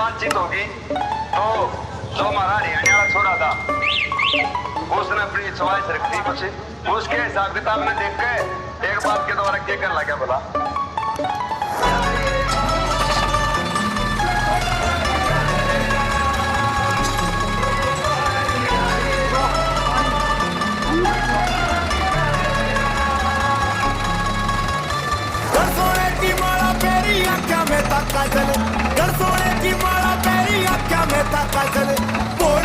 बातचीत होगी तो जो हमारा हरियाणा वाला छोरा था उसने अपनी चॉइस रख दी कुछ उसके हिसाब किताब में देख के एक बात के द्वारा क्या कर लगा बोला काजल, सोने की माला मेरी आँखों में था काजल।